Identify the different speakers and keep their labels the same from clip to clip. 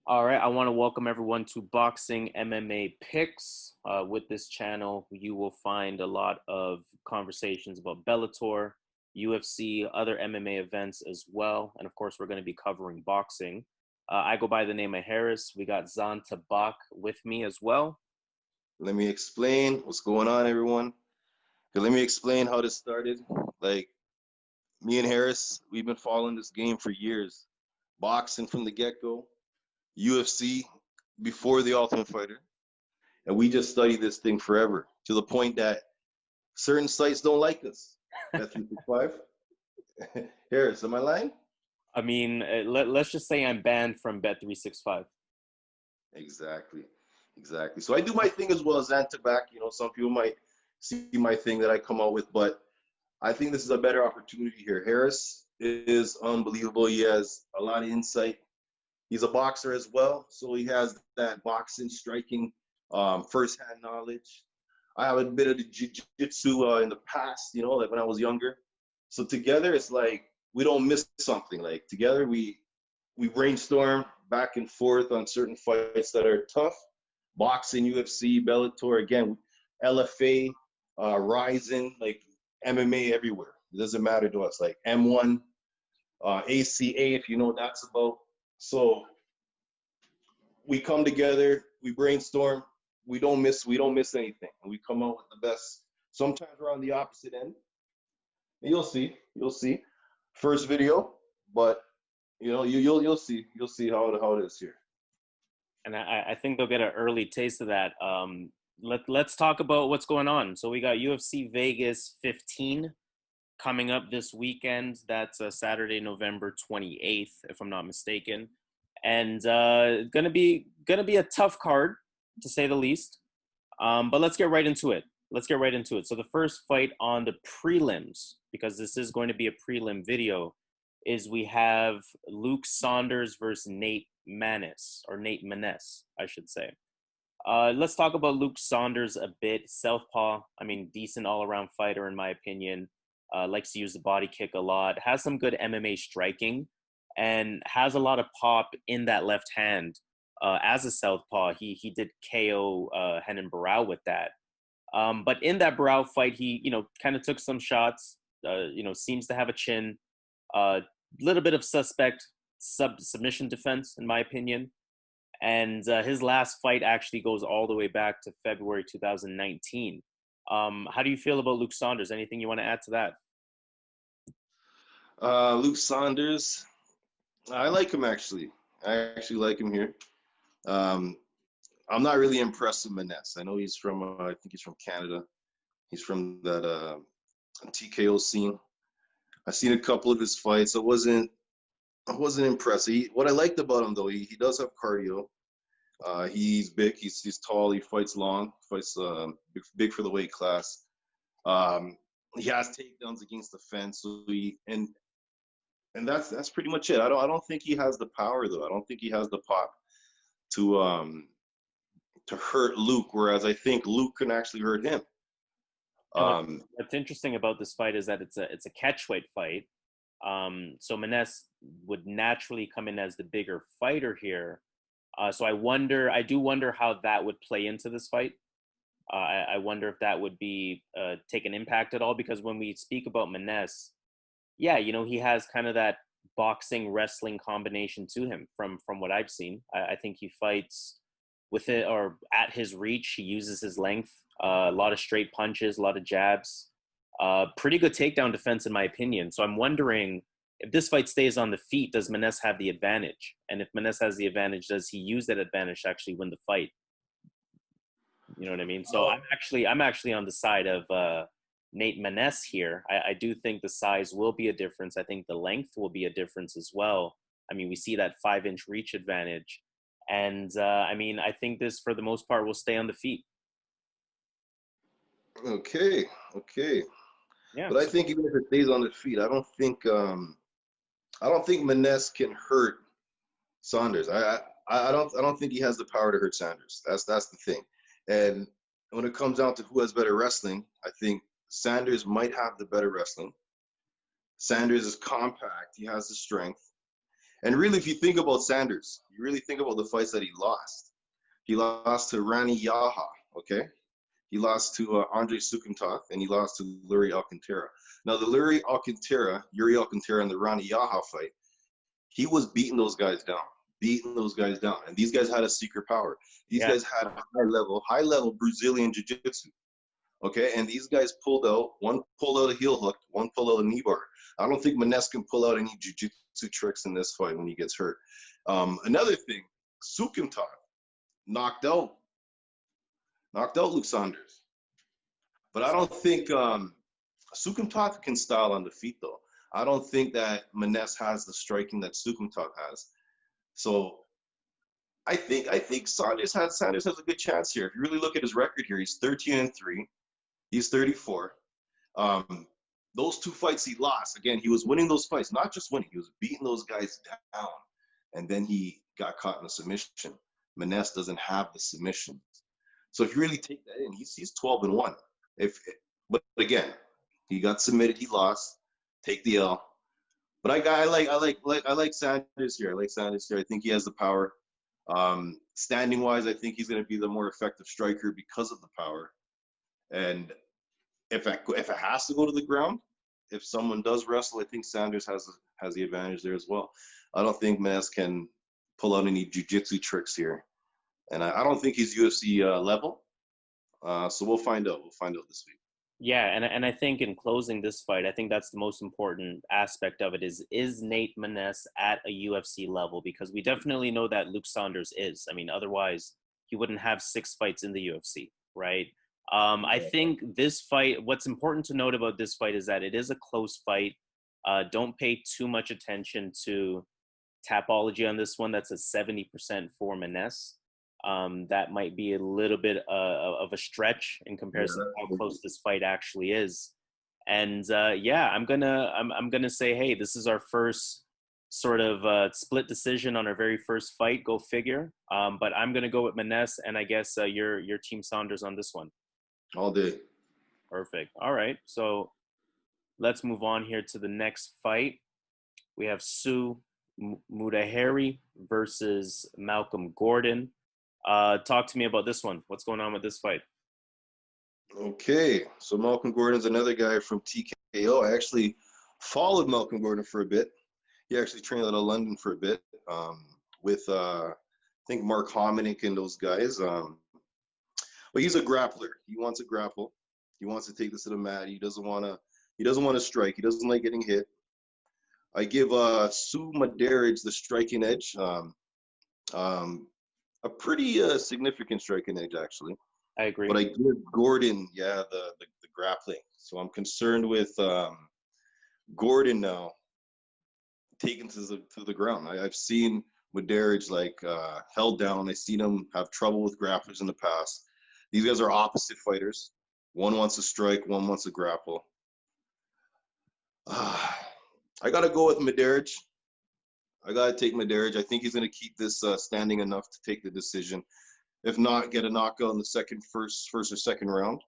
Speaker 1: All right, I want to welcome everyone to Boxing MMA Picks. With this channel, you will find a lot of conversations about Bellator, UFC, other MMA events as well. And of course, we're going to be covering boxing. I go by the name of Harris. We got Zan with me as well.
Speaker 2: Let me explain what's going on, everyone. Let me explain how this started. Like, me and Harris, we've been following this game for years. Boxing from the get-go, UFC before the Ultimate Fighter. And we just studied this thing forever to the point that certain sites don't like us. Bet365. Harris, am I lying?
Speaker 1: I mean, let's just say I'm banned from Bet365.
Speaker 2: Exactly. So I do my thing as well as Antibac. You know, some people might see my thing that I come out with, but I think this is a better opportunity here. Harris is unbelievable. He has a lot of insight. He's a boxer as well, so he has that boxing, striking, first-hand knowledge. I have a bit of the jiu-jitsu in the past, you know, like when I was younger. So together, it's like we don't miss something. Like together, we brainstorm back and forth on certain fights that are tough. Boxing, UFC, Bellator, again, LFA, Ryzen, like MMA everywhere. It doesn't matter to us. Like M1, ACA, if you know what that's about. So we come together, we brainstorm, we don't miss anything, and we come out with the best. Sometimes we're on the opposite end. And you'll see. First video, but you know, you'll see how it is here.
Speaker 1: And I think they'll get an early taste of that. Let's talk about what's going on. So we got UFC Vegas 15 coming up this weekend. That's Saturday, November 28th, if I'm not mistaken. And gonna be a tough card, to say the least. But let's get right into it. So the first fight on the prelims, because this is going to be a prelim video, is we have Luke Saunders versus Nate Maness, I should say. Let's talk about Luke Saunders a bit. Southpaw, I mean, decent all-around fighter in my opinion. Likes to use the body kick a lot. Has some good MMA striking, and has a lot of pop in that left hand. As a southpaw, he did KO Renan Barão with that. But in that Barão fight, he kind of took some shots. Seems to have a chin. Little bit of suspect submission defense, in my opinion. And his last fight actually goes all the way back to February 2019. How do you feel about Luke Saunders? Anything you want to add to that?
Speaker 2: Luke Saunders, I like him actually. I actually like him here. I'm not really impressed with Maness. I know he's from, I think he's from Canada. He's from that TKO scene. I've seen a couple of his fights. I wasn't impressed. What I liked about him though, he does have cardio. He's big. He's tall. He fights long. Fights big for the weight class. He has takedowns against the fence. So and that's pretty much it. I don't think he has the power though. I don't think he has the pop to hurt Luke. Whereas I think Luke can actually hurt him.
Speaker 1: What's interesting about this fight is that it's a catchweight fight. So Maness would naturally come in as the bigger fighter here. So I do wonder how that would play into this fight. I wonder if that would be take an impact at all, because when we speak about Maness, yeah, he has kind of that boxing wrestling combination to him from what I've seen. I think he fights with it or at his reach. He uses his length, a lot of straight punches, a lot of jabs, pretty good takedown defense in my opinion. So I'm wondering, if this fight stays on the feet, does Maness have the advantage? And if Maness has the advantage, does he use that advantage to actually win the fight? You know what I mean? So I'm actually on the side of Nate Maness here. I do think the size will be a difference. I think the length will be a difference as well. I mean, we see that 5-inch reach advantage. And I think this, for the most part, will stay on the feet.
Speaker 2: Okay.
Speaker 1: Yeah.
Speaker 2: But I think even if it stays on the feet, I don't think Maness can hurt Saunders. I don't think he has the power to hurt Saunders. That's the thing. And when it comes down to who has better wrestling, I think Saunders might have the better wrestling. Saunders is compact. He has the strength. And really, if you think about Sanders, you really think about the fights that he lost. He lost to Rani Yaha, okay? He lost to Andre Sukumtov, and he lost to Yuri Alcantara. Now, the Yuri Alcantara, and the Rani Yaha fight, he was beating those guys down. And these guys had a secret power. These guys had a high level Brazilian jiu-jitsu. Okay, and these guys one pulled out a heel hook, one pulled out a knee bar. I don't think Maness can pull out any jiu-jitsu tricks in this fight when he gets hurt. Another thing, Sukumtov knocked out Luke Saunders. But I don't think Sukumtov can style on the feet, though. I don't think that Maness has the striking that Sukumtov has. So I think Sanders has a good chance here. If you really look at his record here, he's 13-3. He's 34. Those two fights he lost, again, he was winning those fights, not just winning, he was beating those guys down. And then he got caught in a submission. Maness doesn't have the submissions. So if you really take that in, he's 12-1. But again, he got submitted, he lost. Take the L. But I like Sanders here. I think he has the power. Standing wise, I think he's going to be the more effective striker because of the power. And if it has to go to the ground, if someone does wrestle, I think Sanders has the advantage there as well. I don't think Maness can pull out any jiu-jitsu tricks here. And I don't think he's UFC level. So we'll find out. We'll find out this week.
Speaker 1: Yeah, and I think in closing this fight, I think that's the most important aspect of it is Nate Maness at a UFC level? Because we definitely know that Luke Saunders is. I mean, otherwise he wouldn't have 6 fights in the UFC, right? I think this fight, what's important to note about this fight is that it is a close fight. Don't pay too much attention to Tapology on this one. That's a 70% for Maness. That might be a little bit of a stretch in comparison to how close this fight actually is. And I'm gonna say, hey, this is our first sort of split decision on our very first fight. Go figure. But I'm gonna go with Maness, and I guess your team Saunders on this one.
Speaker 2: All day.
Speaker 1: Perfect. All right. So let's move on here to the next fight. We have Sue Mudaerji versus Malcolm Gordon. Talk to me about this one. What's going on with this fight?
Speaker 2: Okay, so Malcolm Gordon's another guy from TKO. I actually followed Malcolm Gordon for a bit. He actually trained out of London for a bit with I think Mark Hominick and those guys. But he's a grappler. He wants to grapple. He wants to take this to the mat. He doesn't want to strike. He doesn't like getting hit. I give Sue Mudaerji the striking edge. A pretty significant striking edge, actually.
Speaker 1: I agree.
Speaker 2: But I give Gordon, the grappling. So I'm concerned with Gordon now taken to the ground. I've seen Mudaerji held down. I've seen him have trouble with grapplers in the past. These guys are opposite fighters. One wants to strike, one wants to grapple. I got to go with Mudaerji. I got to take Mudaerji. I think he's going to keep this standing enough to take the decision. If not, get a knockout in the first or second round.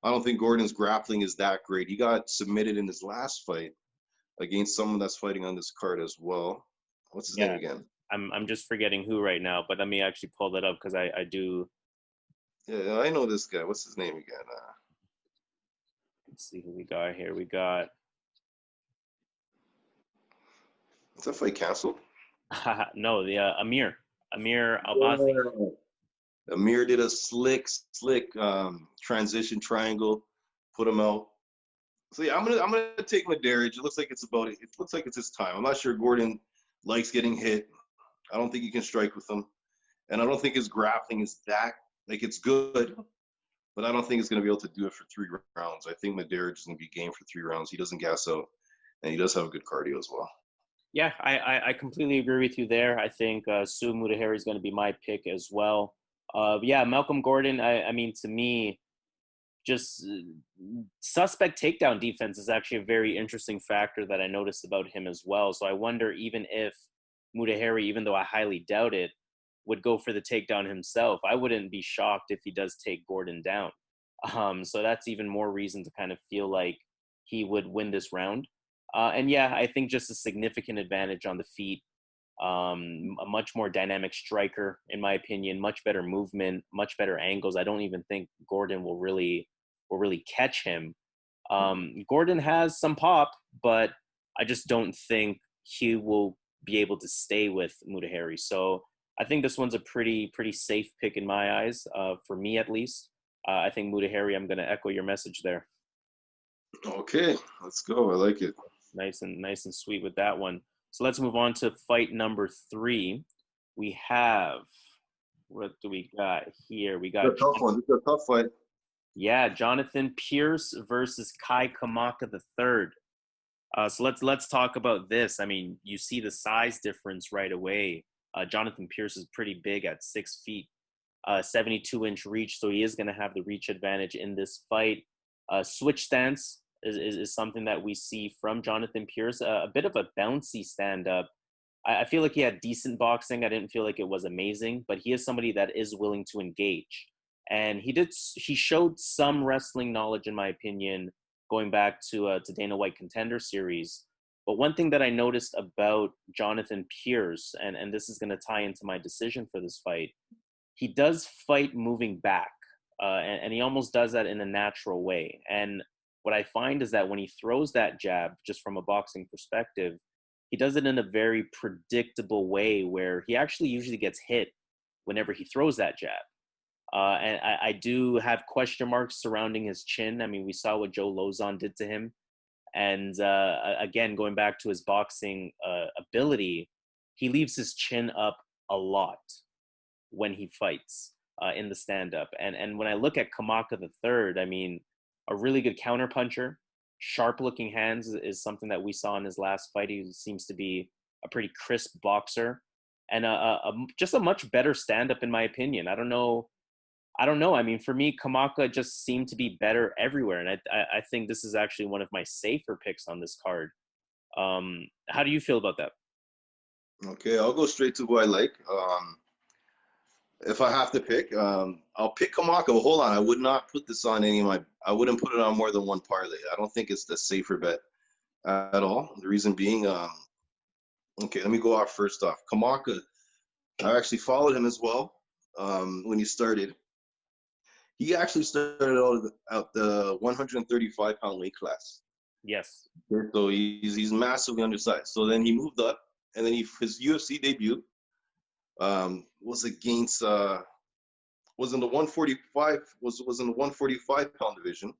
Speaker 2: I don't think Gordon's grappling is that great. He got submitted in his last fight against someone that's fighting on this card as well. What's his name again?
Speaker 1: I'm just forgetting who right now, but let me actually pull that up because I do.
Speaker 2: Yeah, I know this guy. What's his name again?
Speaker 1: Let's see who we got here. We got.
Speaker 2: Is that fight canceled?
Speaker 1: No, the Amir Albazi.
Speaker 2: Amir did a slick transition triangle, put him out. So yeah, I'm gonna take Mudaerji. It looks like it's his time. I'm not sure Gordon likes getting hit. I don't think he can strike with him, and I don't think his grappling is that it's good, but I don't think he's gonna be able to do it for 3 rounds. I think Mudaerji is gonna be game for 3 rounds. He doesn't gas out, and he does have a good cardio as well.
Speaker 1: Yeah, I completely agree with you there. I think Sue Mudaerji is going to be my pick as well. Malcolm Gordon, I mean, to me, just suspect takedown defense is actually a very interesting factor that I noticed about him as well. So I wonder even if Mudaerji, even though I highly doubt it, would go for the takedown himself. I wouldn't be shocked if he does take Gordon down. So that's even more reason to kind of feel like he would win this round. I think just a significant advantage on the feet. a much more dynamic striker, in my opinion, much better movement, much better angles. I don't even think Gordon will really catch him. Gordon has some pop, but I just don't think he will be able to stay with Mudaerji. So I think this one's a pretty safe pick in my eyes, for me at least. I think Mudaerji, I'm going to echo your message there.
Speaker 2: Okay, let's go. I like it.
Speaker 1: Nice and sweet with that one. So let's move on to fight number 3. We have, what do we got here? We got
Speaker 2: It's a tough one. It's a tough fight.
Speaker 1: Yeah, Jonathan Pearce versus Kai Kamaka III. So let's talk about this. I mean, you see the size difference right away. Jonathan Pearce is pretty big at 6 feet, 72-inch reach, so he is going to have the reach advantage in this fight. Switch stance is something that we see from Jonathan Pearce. A bit of a bouncy stand-up. I feel like he had decent boxing. I didn't feel like it was amazing, but he is somebody that is willing to engage. And he showed some wrestling knowledge, in my opinion, going back to Dana White Contender Series. But one thing that I noticed about Jonathan Pearce, and this is going to tie into my decision for this fight, he does fight moving back, and he almost does that in a natural way. And what I find is that when he throws that jab, just from a boxing perspective, he does it in a very predictable way where he actually usually gets hit whenever he throws that jab. And I do have question marks surrounding his chin. I mean, we saw what Joe Lozon did to him. And again, going back to his boxing ability, he leaves his chin up a lot when he fights in the stand-up. And when I look at Kamaka III, I mean, a really good counterpuncher, sharp-looking hands is something that we saw in his last fight. He seems to be a pretty crisp boxer, and just a much better stand-up, in my opinion. I don't know. I mean, for me, Kamaka just seemed to be better everywhere, and I think this is actually one of my safer picks on this card. How do you feel about that?
Speaker 2: Okay, I'll go straight to who I like. If I have to pick, I'll pick Kamaka. But hold on, I would not put this on any of my. I wouldn't put it on more than one parlay. I don't think it's the safer bet at all. The reason being, okay, let me go off first off. Kamaka, I actually followed him as well when he started. He actually started out the 135-pound weight class.
Speaker 1: Yes.
Speaker 2: So he's massively undersized. So then he moved up, and then his UFC debut was against was in the 145 was in the 145-pound division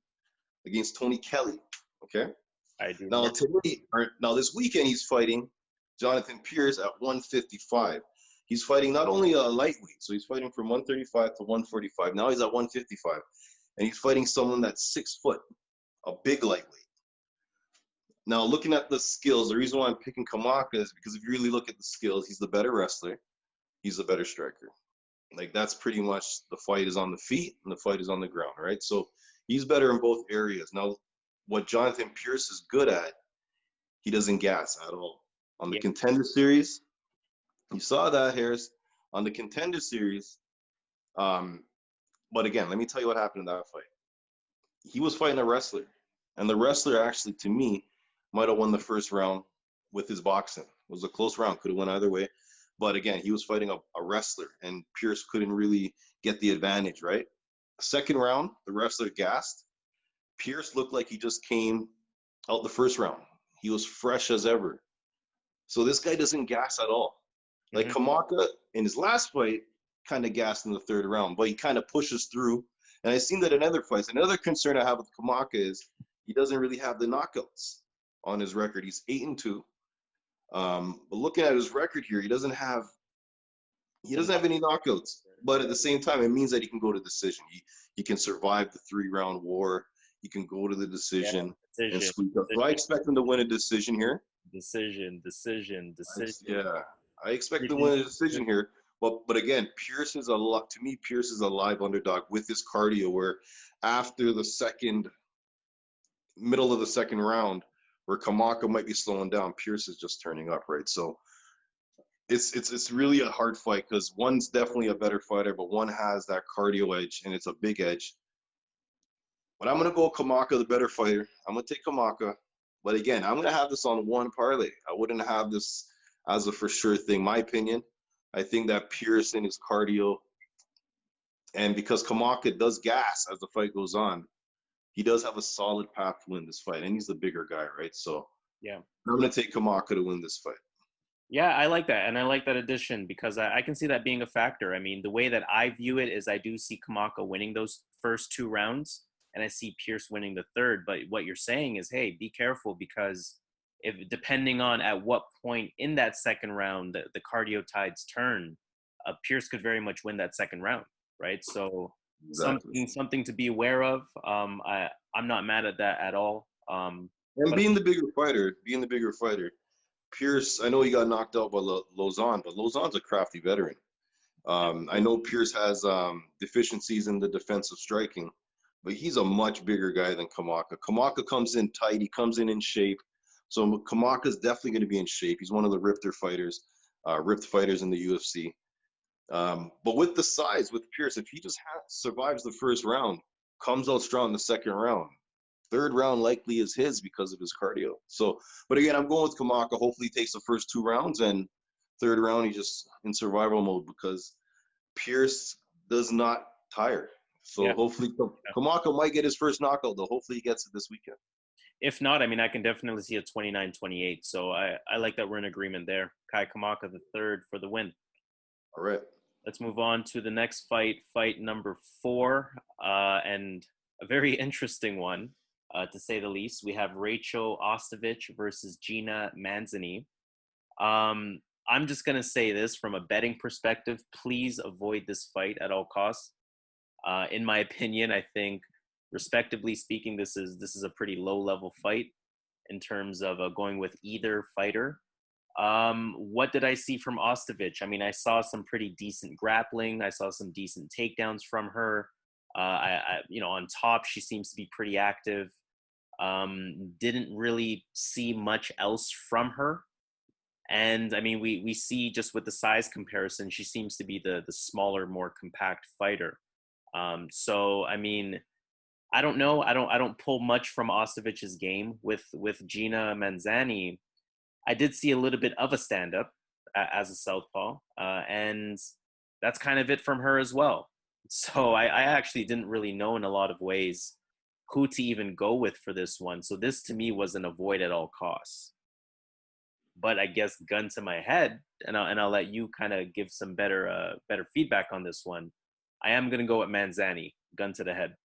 Speaker 2: against Tony Kelly. Okay.
Speaker 1: I do.
Speaker 2: Now this weekend he's fighting Jonathan Pearce at 155. He's fighting not only a lightweight, so he's fighting from 135 to 145. Now he's at 155, and he's fighting someone that's 6 foot, a big lightweight. Now, looking at the skills, the reason why I'm picking Kamaka is because if you really look at the skills, he's the better wrestler. He's the better striker. Like, that's pretty much the fight is on the feet and the fight is on the ground, right? So he's better in both areas. Now, what Jonathan Pearce is good at, he doesn't gas at all. On the Contender Series, you saw that, Harris, on the Contender Series. But again, let me tell you what happened in that fight. He was fighting a wrestler, and the wrestler actually, to me, might have won the first round with his boxing. It was a close round, could have went either way. But again, he was fighting a wrestler, and Pearce couldn't really get the advantage, right? Second round, the wrestler gassed. Pearce looked like he just came out the first round. He was fresh as ever. So this guy doesn't gas at all. Like Kamaka, in his last fight, kind of gassed in the third round, but he kind of pushes through. And I've seen that in other fights. Another concern I have with Kamaka is he doesn't really have the knockouts on his record. He's 8-2. But looking at his record here, he doesn't have any knockouts. But at the same time, it means that he can go to decision. He can survive the 3-round war. He can go to the decision and squeak up. So I expect him to win a decision here.
Speaker 1: Decision.
Speaker 2: Yeah, I expect him to win a decision here. But again, Pearce is Pearce is a live underdog with his cardio, where after the middle of the second round, where Kamaka might be slowing down, Pearce is just turning up, right? So it's really a hard fight because one's definitely a better fighter, but one has that cardio edge, and it's a big edge. But I'm going to go Kamaka, the better fighter. I'm going to take Kamaka. But again, I'm going to have this on one parlay. I wouldn't have this as a for sure thing. My opinion, I think that Pearce and his cardio, and because Kamaka does gas as the fight goes on, he does have a solid path to win this fight, and he's the bigger guy, right? So
Speaker 1: Yeah.
Speaker 2: I'm going to take Kamaka to win this fight.
Speaker 1: Yeah, I like that. And I like that addition because I can see that being a factor. I mean, the way that I view it is I do see Kamaka winning those first 2 rounds and I see Pearce winning the third. But what you're saying is, hey, be careful because if depending on at what point in that second round the cardio tides turn, Pearce could very much win that second round, right? So
Speaker 2: Exactly.
Speaker 1: something to be aware of. I'm not mad at that at all.
Speaker 2: And
Speaker 1: But
Speaker 2: being the bigger fighter, Pearce, I know he got knocked out by Lausanne, but Lausanne's a crafty veteran. I know Pearce has deficiencies in the defensive striking, but he's a much bigger guy than Kamaka. Kamaka comes in tight. He comes in shape. So Kamaka's definitely going to be in shape. He's one of the ripped fighters in the UFC. But with the size, with Pearce, if he just survives the first round, comes out strong in the second round, third round likely is his because of his cardio. So, but again, I'm going with Kamaka. Hopefully he takes the first 2 rounds, and third round he's just in survival mode because Pearce does not tire. So
Speaker 1: yeah.
Speaker 2: hopefully Kamaka might get his first knockout, though. Hopefully he gets it this weekend.
Speaker 1: If not, I mean, I can definitely see a 29-28. So I like that we're in agreement there. Kai Kamaka the third for the win.
Speaker 2: All right.
Speaker 1: Let's move on to the next fight number 4, and a very interesting one, to say the least. We have Rachael Ostovich versus Gina Mazany. I'm just going to say this from a betting perspective. Please avoid this fight at all costs. In my opinion, I think, respectively speaking, this is a pretty low-level fight in terms of going with either fighter. What did I see from Ostovich? I mean, I saw some pretty decent grappling. I saw some decent takedowns from her. On top, she seems to be pretty active. Didn't really see much else from her. And I mean, we see just with the size comparison, she seems to be the smaller, more compact fighter. So I mean, I don't know. I don't pull much from Ostovich's game with Gina Mazany. I did see a little bit of a stand-up as a southpaw, and that's kind of it from her as well. So I actually didn't really know in a lot of ways who to even go with for this one. So this to me was an avoid at all costs. But I guess gun to my head, and I'll let you kind of give some better feedback on this one. I am gonna go with Mazany, gun to the head.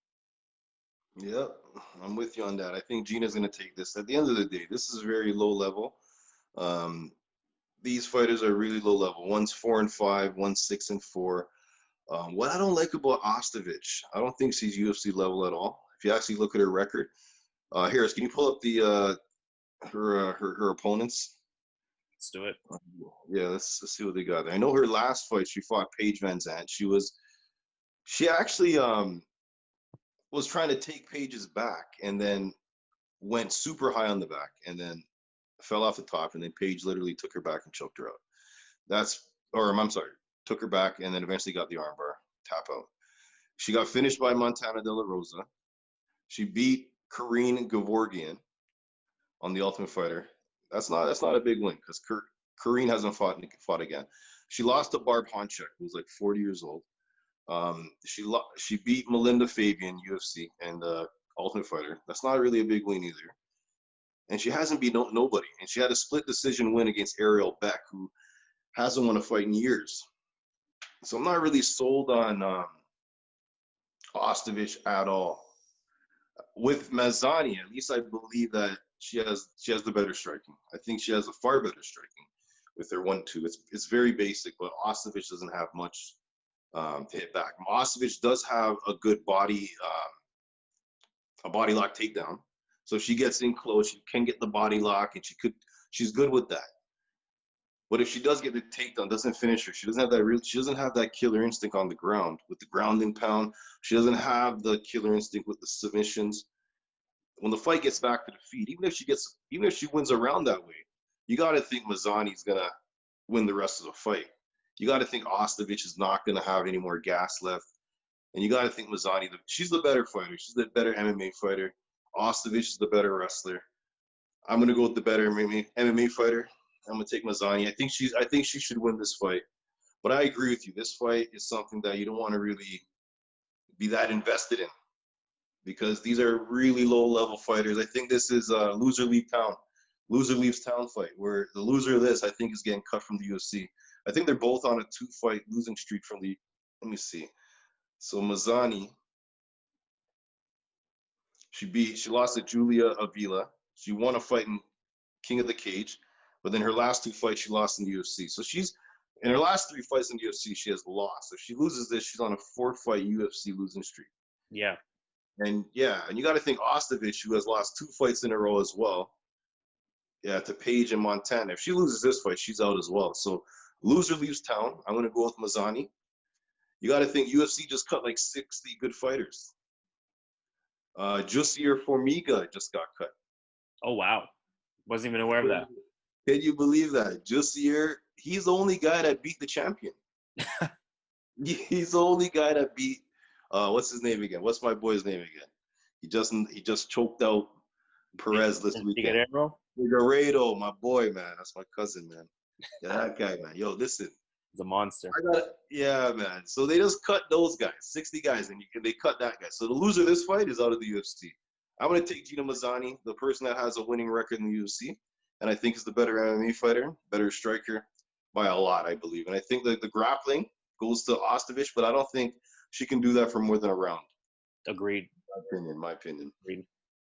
Speaker 2: Yep, I'm with you on that. I think Gina's going to take this. At the end of the day, this is very low level. These fighters are really low level. One's 4-5, one's 6-4. What I don't like about Ostovich, I don't think she's UFC level at all. If you actually look at her record, Harris, can you pull up the her opponents?
Speaker 1: Let's do it.
Speaker 2: Yeah, let's see what they got. I know her last fight, she fought Paige Van Zandt. She actually was trying to take Paige's back and then went super high on the back and then fell off the top, and then Paige literally took her back and choked her out. I'm sorry, took her back and then eventually got the armbar tap out. She got finished by Montana De La Rosa. She beat Karine Gevorgian on the Ultimate Fighter. That's not a big win because Karine hasn't fought again. She lost to Barb Honchek, who's like 40 years old. She beat Melinda Fabian, UFC, and Ultimate Fighter. That's not really a big win either. And she hasn't beat nobody. And she had a split decision win against Ariel Beck, who hasn't won a fight in years. So I'm not really sold on Ostovich at all. With Mazany, at least I believe that she has the better striking. I think she has a far better striking with her 1-2. It's very basic, but Ostovich doesn't have much to hit back. Ostovich does have a good body lock takedown. So if she gets in close, she can get the body lock, and she's good with that. But if she does get the takedown, doesn't finish her, she doesn't have that killer instinct on the ground with the ground and pound. She doesn't have the killer instinct with the submissions. When the fight gets back to the feet, even if she wins around that way, you got to think Mazany's gonna win the rest of the fight. You got to think Ostovich is not gonna have any more gas left, and you got to think Mazany, she's the better fighter. She's the better MMA fighter. Ostovich is the better wrestler. I'm gonna go with the better MMA fighter. I'm gonna take Mazany. I think she should win this fight. But I agree with you. This fight is something that you don't want to really be that invested in because these are really low-level fighters. I think this is a loser leaves town fight where the loser of this, I think, is getting cut from the UFC. I think they're both on a 2-fight losing streak from the. Let me see. So Mazany, she lost to Julia Avila. She won a fight in King of the Cage, but then her last 2 fights she lost in the UFC. So she's in her last 3 fights in the UFC she has lost. If she loses this, she's on a 4-fight UFC losing streak.
Speaker 1: Yeah.
Speaker 2: And you got to think Ostovich, who has lost 2 fights in a row as well. Yeah, to Paige and Montana. If she loses this fight, she's out as well. So loser leaves town. I'm gonna go with Mazany. You got to think UFC just cut like 60 good fighters. Jussier Formiga just got cut.
Speaker 1: Oh wow, wasn't even aware of that.
Speaker 2: Can you believe that? Jussier, he's the only guy that beat the champion. He's the only guy that beat. What's his name again? What's my boy's name again? He just choked out Perez this weekend. Figueiredo, my boy, man. That's my cousin, man. Yeah, that guy, man. Yo, listen.
Speaker 1: He's a monster.
Speaker 2: Yeah, man. So they just cut those guys, 60 guys, and they cut that guy. So the loser of this fight is out of the UFC. I'm going to take Gina Mazany, the person that has a winning record in the UFC, and I think is the better MMA fighter, better striker by a lot, I believe. And I think that the grappling goes to Ostovich, but I don't think she can do that for more than a round.
Speaker 1: Agreed.
Speaker 2: My opinion.
Speaker 1: Agreed.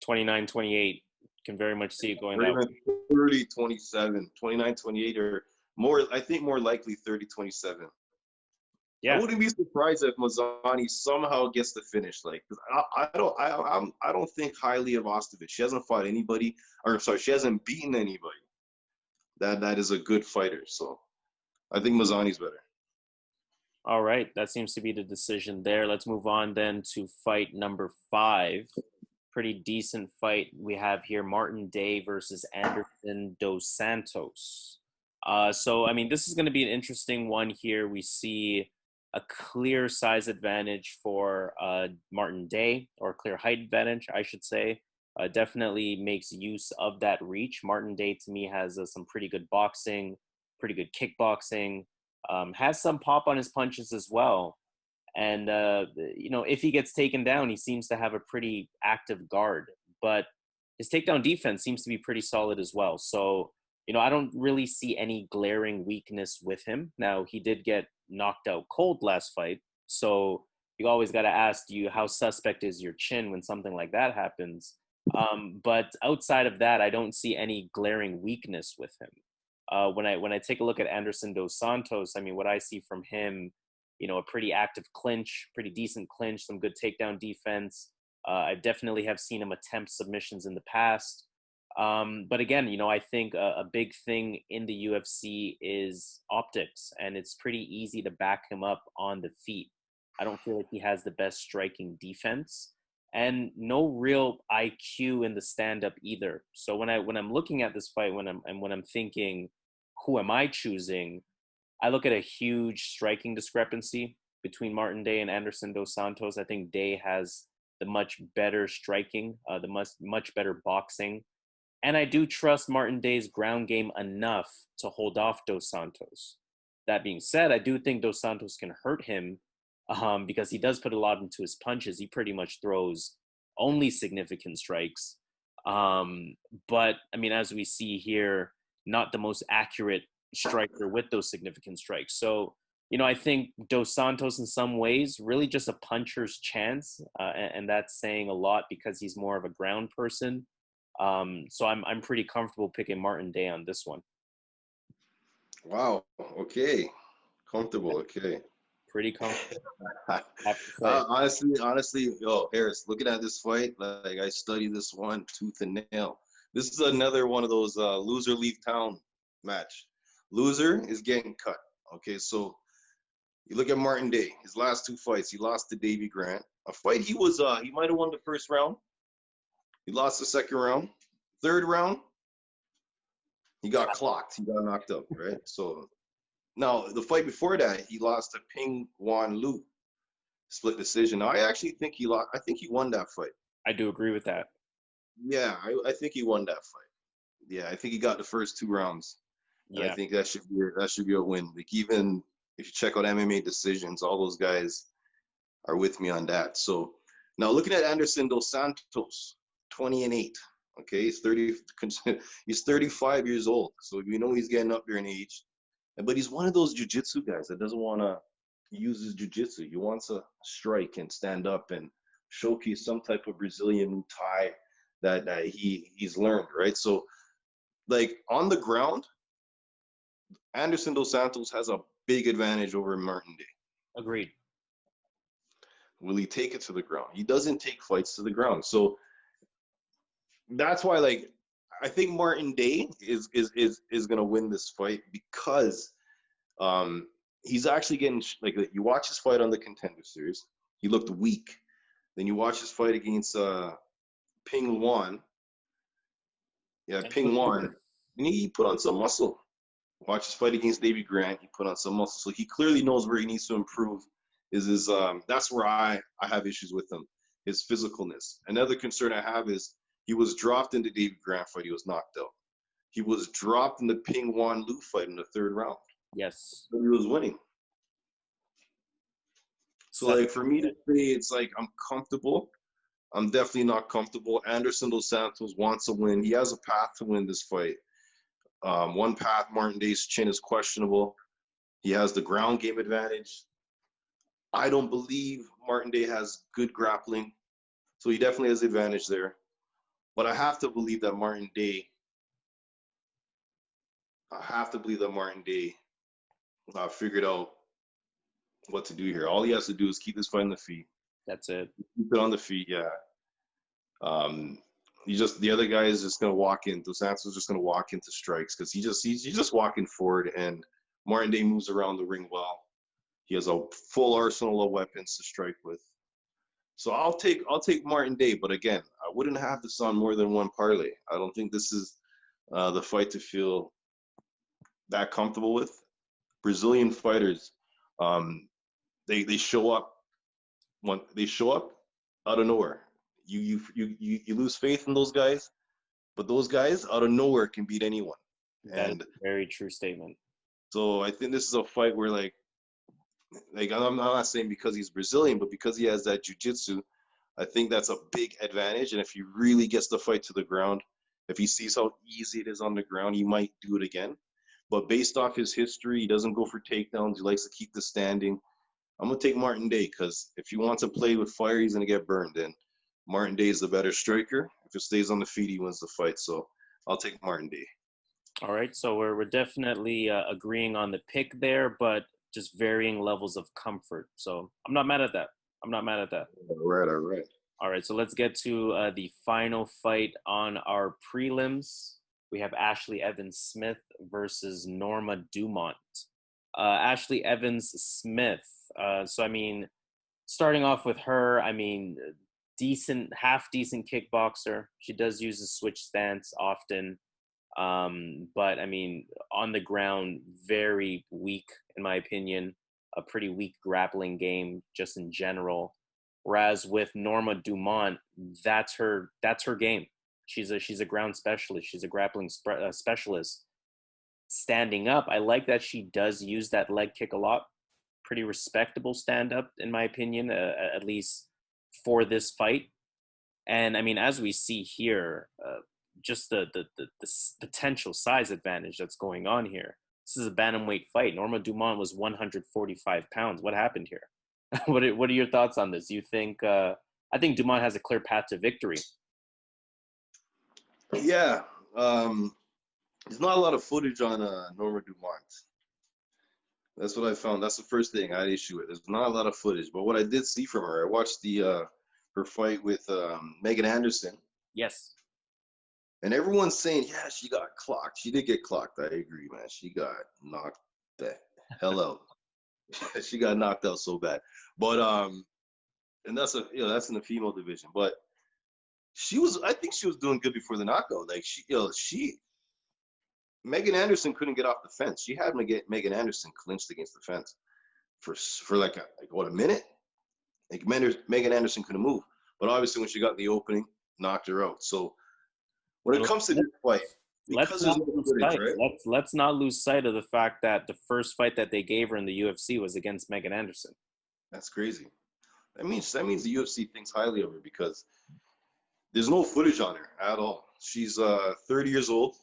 Speaker 1: 29-28. Can very much see it going that way.
Speaker 2: 30-27, 29-28, or more. I think more likely 30-27.
Speaker 1: Yeah.
Speaker 2: I wouldn't be surprised if Mazany somehow gets the finish. Like, I don't think highly of Ostovich. She hasn't fought anybody, she hasn't beaten anybody. That is a good fighter. So, I think Mazany's better.
Speaker 1: All right, that seems to be the decision there. Let's move on then to fight number 5. Pretty decent fight we have here: Martin Day versus Anderson dos Santos. So, I mean, this is going to be an interesting one here. We see a clear size advantage for Martin Day, or clear height advantage, I should say. Definitely makes use of that reach. Martin Day, to me, has some pretty good boxing, pretty good kickboxing, has some pop on his punches as well. And, if he gets taken down, he seems to have a pretty active guard. But his takedown defense seems to be pretty solid as well. So, I don't really see any glaring weakness with him. Now, he did get knocked out cold last fight. So you always got to ask, how suspect is your chin when something like that happens? But outside of that, I don't see any glaring weakness with him. When I take a look at Anderson dos Santos, I mean, what I see from him, a pretty active clinch, pretty decent clinch, some good takedown defense. I definitely have seen him attempt submissions in the past. But again, I think a big thing in the UFC is optics, and it's pretty easy to back him up on the feet. I don't feel like he has the best striking defense, and no real IQ in the stand-up either. So when I'm looking at this fight, when I'm thinking, who am I choosing? I look at a huge striking discrepancy between Martin Day and Anderson dos Santos. I think Day has the much better striking, the much better boxing. And I do trust Martin Day's ground game enough to hold off dos Santos. That being said, I do think dos Santos can hurt him because he does put a lot into his punches. He pretty much throws only significant strikes. But, I mean, as we see here, not the most accurate striker with those significant strikes. So, I think dos Santos in some ways really just a puncher's chance. And that's saying a lot because he's more of a ground person. So I'm pretty comfortable picking Martin Day on this one.
Speaker 2: Wow. Okay. Comfortable. Okay.
Speaker 1: Pretty comfortable.
Speaker 2: Honestly, Harris, looking at this fight, like I studied this one tooth and nail. This is another one of those loser leave town match. Loser is getting cut. Okay, so you look at Martin Day. His last 2 fights, he lost to Davy Grant. A fight he might have won the first round. He lost the second round. Third round, he got clocked. He got knocked out, right? So now the fight before that, he lost to Ping Wan Lu. Split decision. Now, I actually think he lost. I think he won that fight.
Speaker 1: I do agree with that.
Speaker 2: Yeah, I think he won that fight. Yeah, I think he got the first 2 rounds. And I
Speaker 1: Yeah,
Speaker 2: think that should be a win. Like, even if you check out MMA decisions, all those guys are with me on that. So now looking at Anderson dos Santos, 20-8. Okay, he's 30. He's 35 years old, so we know he's getting up there in age. But he's one of those jiu-jitsu guys that doesn't want to use his jiu-jitsu. He wants to strike and stand up and showcase some type of Brazilian tie that he's learned, right? So, like, on the ground, Anderson dos Santos has a big advantage over Martin Day.
Speaker 1: agreed.
Speaker 2: Will he take it to the ground? He doesn't take fights to the ground. So that's why, like, I think Martin Day is gonna win this fight because he's actually getting, like, you watch his fight on the Contender Series, he looked weak. Then you watch his fight against Ping Wan. Yeah, Ping Wan, and he put on some muscle. Watch his fight against Davy Grant, he put on some muscle. So he clearly knows where he needs to improve. That's where I have issues with him, his physicalness. Another concern I have is he was dropped in the Davy Grant fight, he was knocked out. He was dropped in the Ping Wan Lu fight in the 3rd round.
Speaker 1: Yes.
Speaker 2: But he was winning. So, like, for me to say it's like I'm comfortable, I'm definitely not comfortable. Anderson dos Santos wants to win. He has a path to win this fight. One path, Martin Day's chin is questionable. He has the ground game advantage. I don't believe Martin Day has good grappling, so he definitely has the advantage there. But I have to believe that Martin Day figured out what to do here. All he has to do is keep this fight on the feet.
Speaker 1: That's it.
Speaker 2: Keep it on the feet, yeah. The other guy is just gonna walk in. Dos Santos is just gonna walk into strikes because he's just walking forward, and Martin Day moves around the ring well. He has a full arsenal of weapons to strike with. So I'll take Martin Day, but again, I wouldn't have this on more than one parlay. I don't think this is the fight to feel that comfortable with. Brazilian fighters, they show up out of nowhere. You lose faith in those guys, but those guys out of nowhere can beat anyone.
Speaker 1: That is a very true statement.
Speaker 2: So I think this is a fight where, like I'm not saying because he's Brazilian, but because he has that jiu-jitsu, I think that's a big advantage. And if he really gets the fight to the ground, if he sees how easy it is on the ground, he might do it again. But based off his history, he doesn't go for takedowns. He likes to keep the standing. I'm going to take Martin Day because if he wants to play with fire, he's going to get burned. And Martin Day is the better striker. If it stays on the feet, he wins the fight. So I'll take Martin Day.
Speaker 1: All right, so we're definitely agreeing on the pick there, but just varying levels of comfort. So I'm not mad at that.
Speaker 2: All right.
Speaker 1: All right, so let's get to the final fight on our prelims. We have Ashlee Evans-Smith versus Norma Dumont. Ashlee Evans-Smith. So, I mean, starting off with her, I mean, half decent kickboxer. She does use a switch stance often. But I mean, on the ground, very weak, in my opinion. A pretty weak grappling game, just in general. Whereas with Norma Dumont, that's her game. She's a ground specialist. She's a grappling specialist. Standing up, I like that she does use that leg kick a lot. Pretty respectable stand up, in my opinion, at least for this fight. And I mean, as we see here, just the potential size advantage that's going on here. This is a bantamweight fight. Norma Dumont was 145 pounds. What happened here? What are your thoughts on this? You think? I think Dumont has a clear path to victory.
Speaker 2: Yeah, there's not a lot of footage on Norma Dumont. That's what I found. That's the first thing I had issue with. There's not a lot of footage, but what I did see from her, I watched her fight with Megan Anderson.
Speaker 1: Yes.
Speaker 2: And everyone's saying, yeah, she got clocked. She did get clocked. I agree, man. She got knocked the hell out. She got knocked out so bad. But and that's in the female division. But I think she was doing good before the knockout. Like Megan Anderson couldn't get off the fence. She had Megan Anderson clinched against the fence for like a minute. Like Megan Anderson couldn't move. But obviously when she got the opening, knocked her out. So when it comes to this fight,
Speaker 1: let's
Speaker 2: because there's
Speaker 1: not
Speaker 2: no
Speaker 1: lose
Speaker 2: footage,
Speaker 1: sight.
Speaker 2: right?
Speaker 1: Let's not lose sight of the fact that the first fight that they gave her in the UFC was against Megan Anderson.
Speaker 2: That's crazy. That means the UFC thinks highly of her because there's no footage on her at all. She's 30 years old.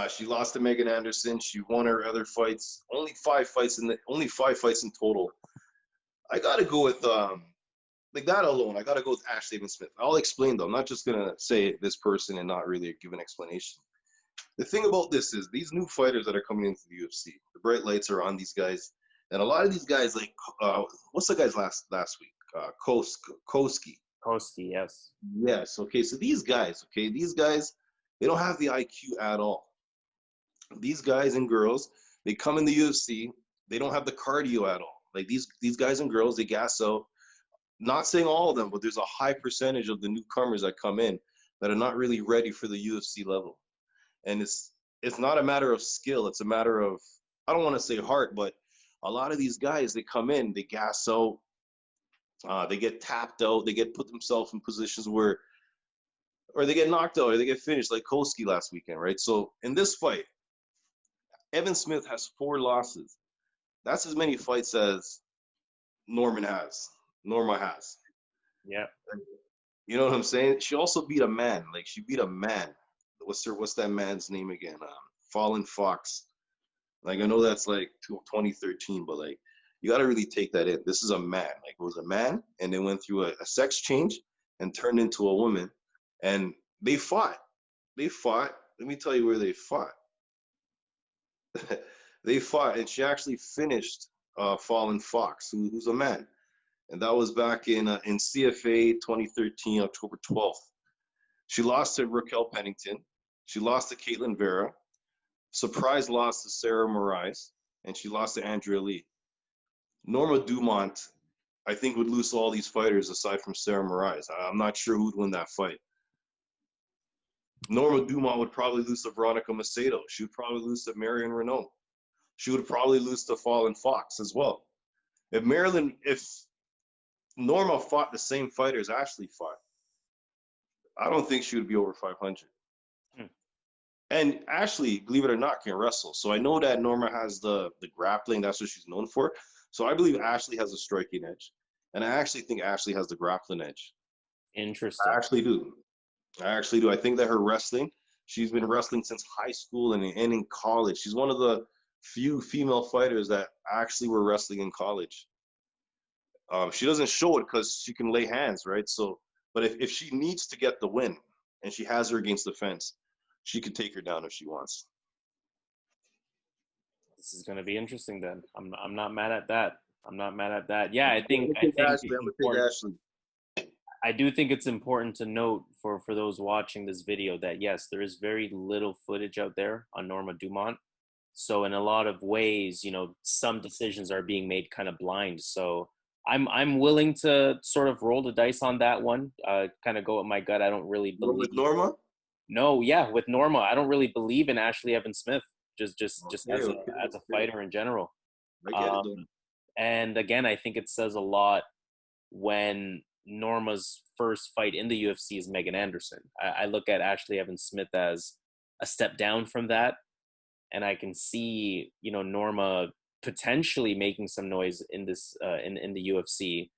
Speaker 2: She lost to Megan Anderson. She won her other fights. Only five fights in total. I gotta go with like that alone. I gotta go with Ashlee Evans Smith. I'll explain though. I'm not just gonna say this person and not really give an explanation. The thing about this is these new fighters that are coming into the UFC. The bright lights are on these guys, and a lot of these guys like what's the guy's last week? Koski.
Speaker 1: Koski, yes.
Speaker 2: Yes. Okay. So these guys, they don't have the IQ at all. These guys and girls, they come in the UFC, they don't have the cardio at all. Like these guys and girls, they gas out. Not saying all of them, but there's a high percentage of the newcomers that come in that are not really ready for the UFC level. And it's not a matter of skill. It's a matter of, I don't want to say heart, but a lot of these guys, they come in, they gas out, they get tapped out, they get put themselves in positions where, or they get knocked out, or they get finished like Koski last weekend, right? So in this fight, Evan Smith has 4 losses. That's as many fights as Norma has.
Speaker 1: Yeah.
Speaker 2: You know what I'm saying? She also beat a man. Like she beat a man. What's that man's name again? Fallen Fox. Like I know that's like 2013, but like you got to really take that in. This is a man. Like it was a man, and they went through a sex change and turned into a woman, and they fought. They fought. Let me tell you where they fought. They fought, and she actually finished Fallen Fox, who's a man, and that was back in CFA 2013, October 12th. She lost to Raquel Pennington. She lost to Caitlin Vera. Surprise loss to Sarah Moraes, and she lost to Andrea Lee. Norma Dumont, I think, would lose to all these fighters aside from Sarah Moraes. I'm not sure who'd win that fight. Norma Dumont would probably lose to Veronica Macedo. She would probably lose to Marion Renault. She would probably lose to Fallen Fox as well. If Norma fought the same fighters Ashlee fought, I don't think she would be over 500. And Ashlee, believe it or not, can wrestle. So I know that Norma has the grappling. That's what she's known for. So I believe Ashlee has a striking edge. And I actually think Ashlee has the grappling edge.
Speaker 1: Interesting.
Speaker 2: I actually do. I think that her wrestling, she's been wrestling since high school and in college. She's one of the few female fighters that actually were wrestling in college. She doesn't show it because she can lay hands, right? So, but if she needs to get the win and she has her against the fence, she could take her down if she wants.
Speaker 1: This is going to be interesting then. I'm not mad at that. I'm not mad at that. Yeah, I think
Speaker 2: Ashlee.
Speaker 1: I do think it's important to note for those watching this video that yes, there is very little footage out there on Norma Dumont. So in a lot of ways, you know, some decisions are being made kind of blind. So I'm willing to sort of roll the dice on that one. Kind of go with my gut. I don't really believe
Speaker 2: with Norma.
Speaker 1: No, yeah, with Norma, I don't really believe in Ashlee Evans Smith. Just as a fighter in general.
Speaker 2: I get it.
Speaker 1: And again, I think it says a lot when Norma's first fight in the UFC is Megan Anderson. I look at Ashlee Evans Smith as a step down from that, and I can see, you know, Norma potentially making some noise in this in the UFC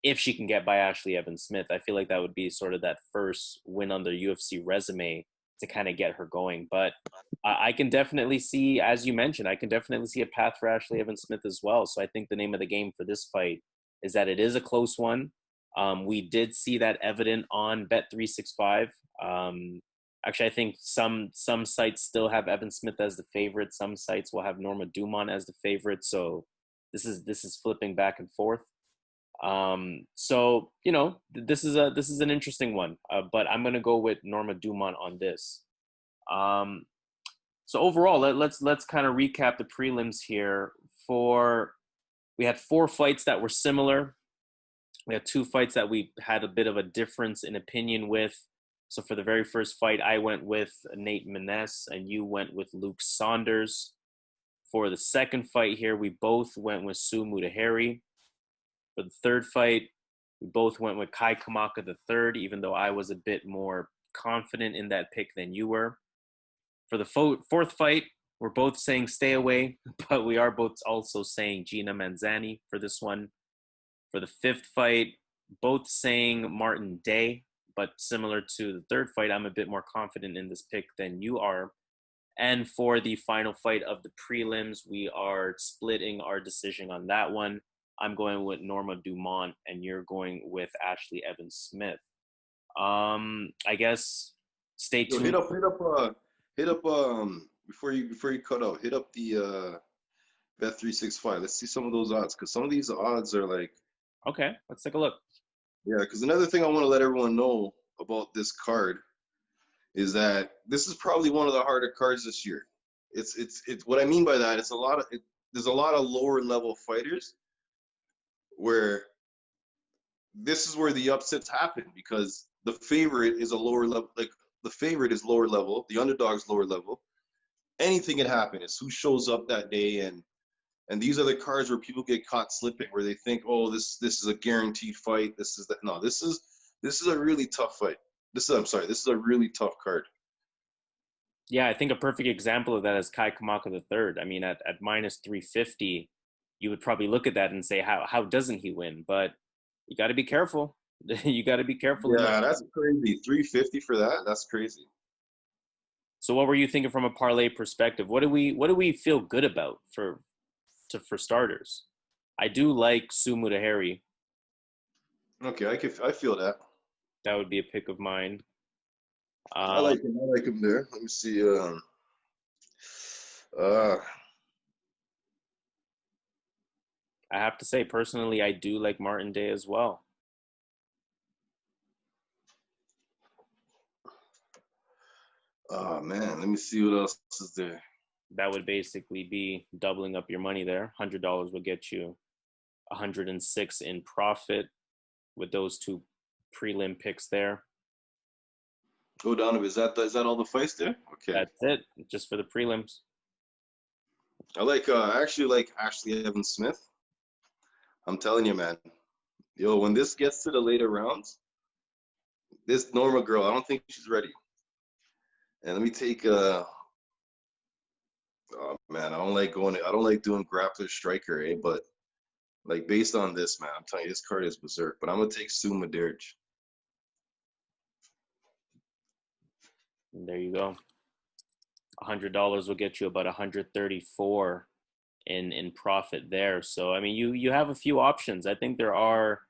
Speaker 1: if she can get by Ashlee Evans Smith. I feel like that would be sort of that first win on the UFC resume to kind of get her going. But I can definitely see, as you mentioned, I can definitely see a path for Ashlee Evans Smith as well. So I think the name of the game for this fight is that it is a close one. We did see that evident on Bet365. Actually, I think some sites still have Evan Smith as the favorite. Some sites will have Norma Dumont as the favorite. So this is flipping back and forth. So you know, this is an interesting one. But I'm gonna go with Norma Dumont on this. So overall, let's kind of recap the prelims here. We had 4 fights that were similar. We had 2 fights that we had a bit of a difference in opinion with. So for the very first fight, I went with Nate Maness and you went with Luke Saunders. For the second fight here, we both went with Sue Mudaerji. For the third fight, we both went with Kamaka the third, even though I was a bit more confident in that pick than you were. For the fourth fight, we're both saying stay away, but we are both also saying Gina Mazany for this one. For the fifth fight, both saying Martin Day, but similar to the third fight, I'm a bit more confident in this pick than you are. And for the final fight of the prelims, we are splitting our decision on that one. I'm going with Norma Dumont, and you're going with Ashlee Evans-Smith. I guess stay tuned.
Speaker 2: Hit up. Before you cut out, hit up the Bet365. Let's see some of those odds, because some of these odds are like.
Speaker 1: Okay, let's take a look.
Speaker 2: Yeah, because another thing I want to let everyone know about this card is that this is probably one of the harder cards this year. It's what I mean by that. There's a lot of lower level fighters where this is where the upsets happen, because the favorite is a lower level. Like, the favorite is lower level, the underdog's lower level. Anything can happen. It's who shows up that day, and these are the cards where people get caught slipping, where they think, oh, this is a guaranteed fight. This is a really tough fight. This is a really tough card.
Speaker 1: Yeah, I think a perfect example of that is Kamaka the third. I mean, at minus 350, you would probably look at that and say, how doesn't he win? But you got to be careful. You got to be careful.
Speaker 2: Yeah, that's crazy. 350 for that? That's crazy.
Speaker 1: So what were you thinking from a parlay perspective? What do we feel good about for starters? I do like Mudaerji.
Speaker 2: Okay, I feel that.
Speaker 1: That would be a pick of mine.
Speaker 2: I like him there. Let me see.
Speaker 1: I have to say, personally, I do like Martin Day as well.
Speaker 2: Oh man, let me see what else is there.
Speaker 1: That would basically be doubling up your money there. $100 would get you 106 in profit with those two prelim picks there.
Speaker 2: Go down to, is that all the fights there? Okay.
Speaker 1: That's it, just for the prelims.
Speaker 2: I actually like Ashlee Evans-Smith. I'm telling you, man. Yo, when this gets to the later rounds, this Norma girl, I don't think she's ready. And let me take oh man, I don't like doing grappler striker, but like, based on this, man, I'm telling you, this card is berserk. But I'm gonna take Mudaerji.
Speaker 1: There you go. $100 will get you about 134 in profit there. So I mean, you have a few options. I think there are,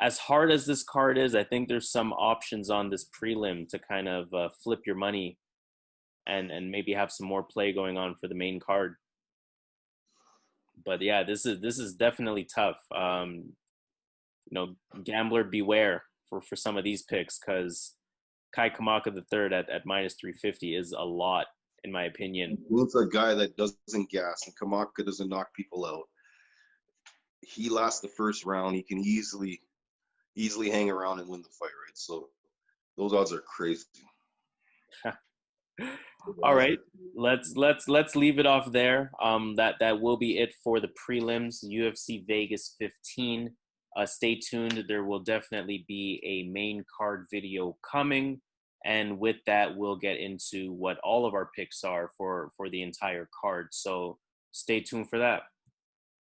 Speaker 1: as hard as this card is, I think there's some options on this prelim to kind of flip your money and maybe have some more play going on for the main card. But yeah, this is definitely tough. Gambler beware for some of these picks, because Kamaka the third at minus 350 is a lot, in my opinion.
Speaker 2: It's a guy that doesn't gas, and Kamaka doesn't knock people out. He lost the first round. He can easily hang around and win the fight, right? So those odds are crazy.
Speaker 1: All right, let's leave it off there. That will be it for the prelims, UFC Vegas 15. Stay tuned. There will definitely be a main card video coming, and with that, we'll get into what all of our picks are for the entire card. So stay tuned for that.